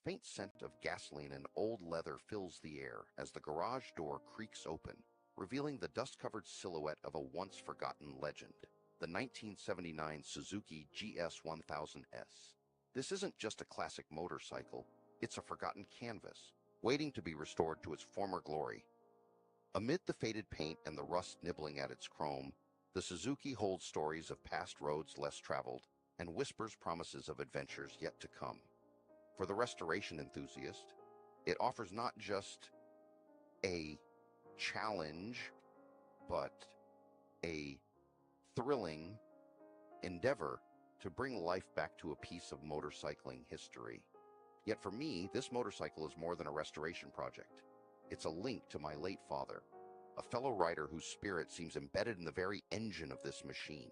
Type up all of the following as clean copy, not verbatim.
faint scent of gasoline and old leather fills the air as the garage door creaks open, revealing the dust-covered silhouette of a once-forgotten legend, the 1979 Suzuki GS1000S. This isn't just a classic motorcycle, it's a forgotten canvas, waiting to be restored to its former glory. Amid the faded paint and the rust nibbling at its chrome, the Suzuki holds stories of past roads less traveled and whispers promises of adventures yet to come. For the restoration enthusiast, it offers not just a challenge, but a thrilling endeavor to bring life back to a piece of motorcycling history. Yet for me, this motorcycle is more than a restoration project. It's a link to my late father, a fellow rider whose spirit seems embedded in the very engine of this machine.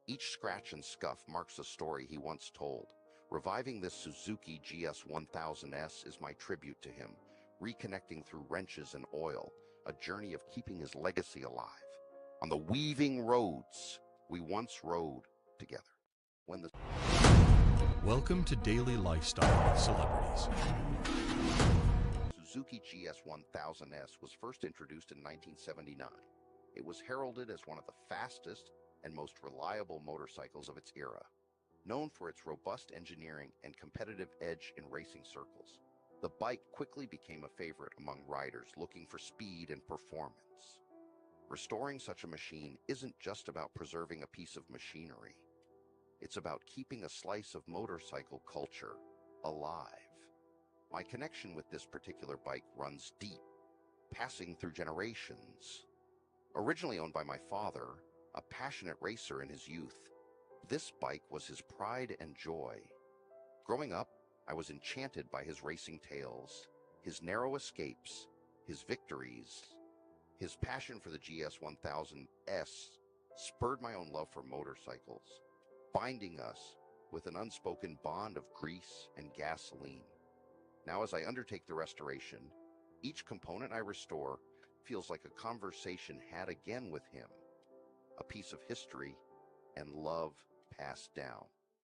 Each scratch and scuff marks a story he once told. Reviving this Suzuki GS1000S is my tribute to him, reconnecting through wrenches and oil, a journey of keeping his legacy alive. On the weaving roads we once rode together. Welcome to Daily Lifestyle with Celebrities. Suzuki GS1000S was first introduced in 1979. It was heralded as one of the fastest and most reliable motorcycles of its era, known for its robust engineering and competitive edge in racing circles. The bike quickly became a favorite among riders looking for speed and performance. Restoring such a machine isn't just about preserving a piece of machinery. It's about keeping a slice of motorcycle culture alive. My connection with this particular bike runs deep, passing through generations. Originally owned by my father, a passionate racer in his youth, this bike was his pride and joy. Growing up, I was enchanted by his racing tales, his narrow escapes, his victories. His passion for the GS1000S spurred my own love for motorcycles, binding us with an unspoken bond of grease and gasoline. Now, as I undertake the restoration, each component I restore feels like a conversation had again with him, a piece of history and love passed down.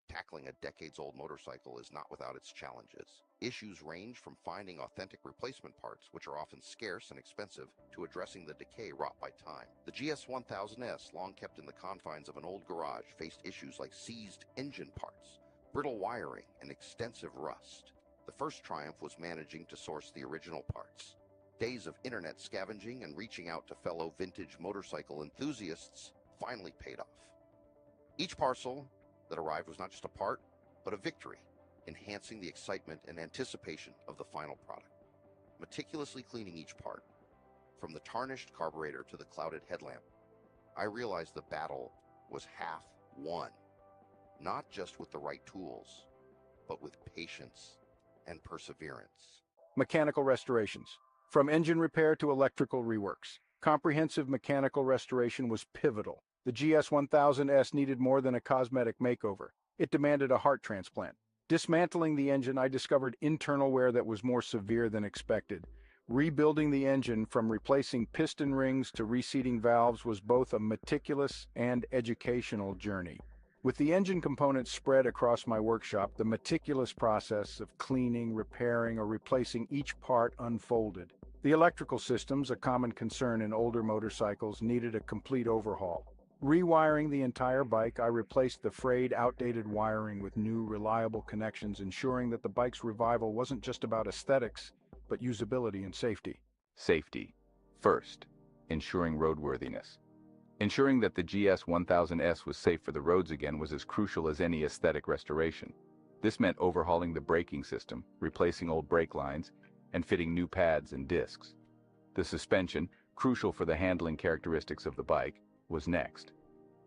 Tackling a decades-old motorcycle is not without its challenges. Issues range from finding authentic replacement parts, which are often scarce and expensive, to addressing the decay wrought by time. The GS1000S, long kept in the confines of an old garage, faced issues like seized engine parts, brittle wiring, and extensive rust. The first triumph was managing to source the original parts. Days of internet scavenging and reaching out to fellow vintage motorcycle enthusiasts finally paid off. Each parcel that arrived was not just a part, but a victory, enhancing the excitement and anticipation of the final product. Meticulously cleaning each part, from the tarnished carburetor to the clouded headlamp, I realized the battle was half won, not just with the right tools, but with patience and perseverance. Mechanical restorations. From engine repair to electrical reworks, comprehensive mechanical restoration was pivotal. The GS1000S needed more than a cosmetic makeover. It demanded a heart transplant. Dismantling the engine, I discovered internal wear that was more severe than expected. Rebuilding the engine, from replacing piston rings to reseating valves, was both a meticulous and educational journey. With the engine components spread across my workshop, the meticulous process of cleaning, repairing, or replacing each part unfolded. The electrical systems, a common concern in older motorcycles, needed a complete overhaul. Rewiring the entire bike, I replaced the frayed, outdated wiring with new, reliable connections, ensuring that the bike's revival wasn't just about aesthetics, but usability and safety. Safety. First, ensuring roadworthiness. Ensuring that the GS1000S was safe for the roads again was as crucial as any aesthetic restoration. This meant overhauling the braking system, replacing old brake lines, and fitting new pads and discs. The suspension, crucial for the handling characteristics of the bike, was next.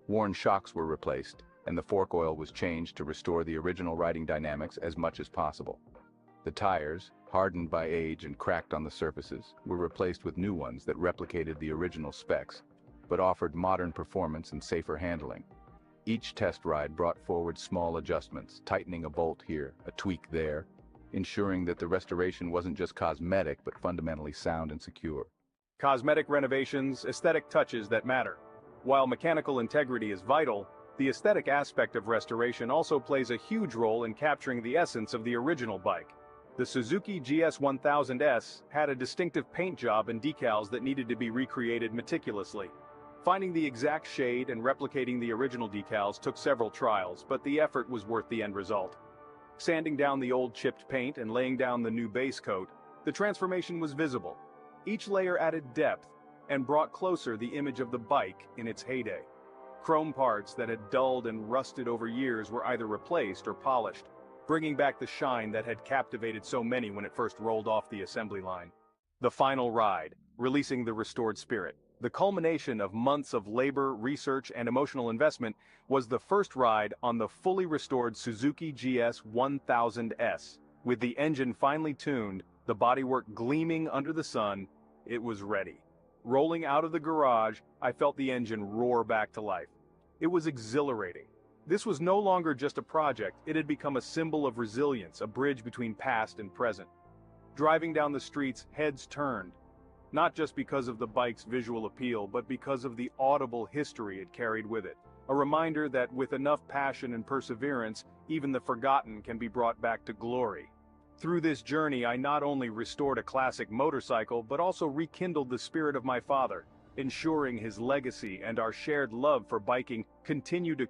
Worn shocks were replaced, and the fork oil was changed to restore the original riding dynamics as much as possible. The tires, hardened by age and cracked on the surfaces, were replaced with new ones that replicated the original specs, but offered modern performance and safer handling. Each test ride brought forward small adjustments, tightening a bolt here, a tweak there, ensuring that the restoration wasn't just cosmetic but fundamentally sound and secure. Cosmetic renovations, aesthetic touches that matter. While mechanical integrity is vital, the aesthetic aspect of restoration also plays a huge role in capturing the essence of the original bike. The Suzuki GS1000S had a distinctive paint job and decals that needed to be recreated meticulously. Finding the exact shade and replicating the original decals took several trials, but the effort was worth the end result. Sanding down the old chipped paint and laying down the new base coat, the transformation was visible. Each layer added depth and brought closer the image of the bike in its heyday. Chrome parts that had dulled and rusted over years were either replaced or polished, bringing back the shine that had captivated so many when it first rolled off the assembly line. The final ride, releasing the restored spirit. The culmination of months of labor, research, and emotional investment was the first ride on the fully restored Suzuki GS1000S. With the engine finely tuned, the bodywork gleaming under the sun, it was ready. Rolling out of the garage, I felt the engine roar back to life. It was exhilarating. This was no longer just a project, it had become a symbol of resilience, a bridge between past and present. Driving down the streets, heads turned. Not just because of the bike's visual appeal, but because of the audible history it carried with it. A reminder that with enough passion and perseverance, even the forgotten can be brought back to glory. Through this journey, I not only restored a classic motorcycle, but also rekindled the spirit of my father, ensuring his legacy and our shared love for biking continue to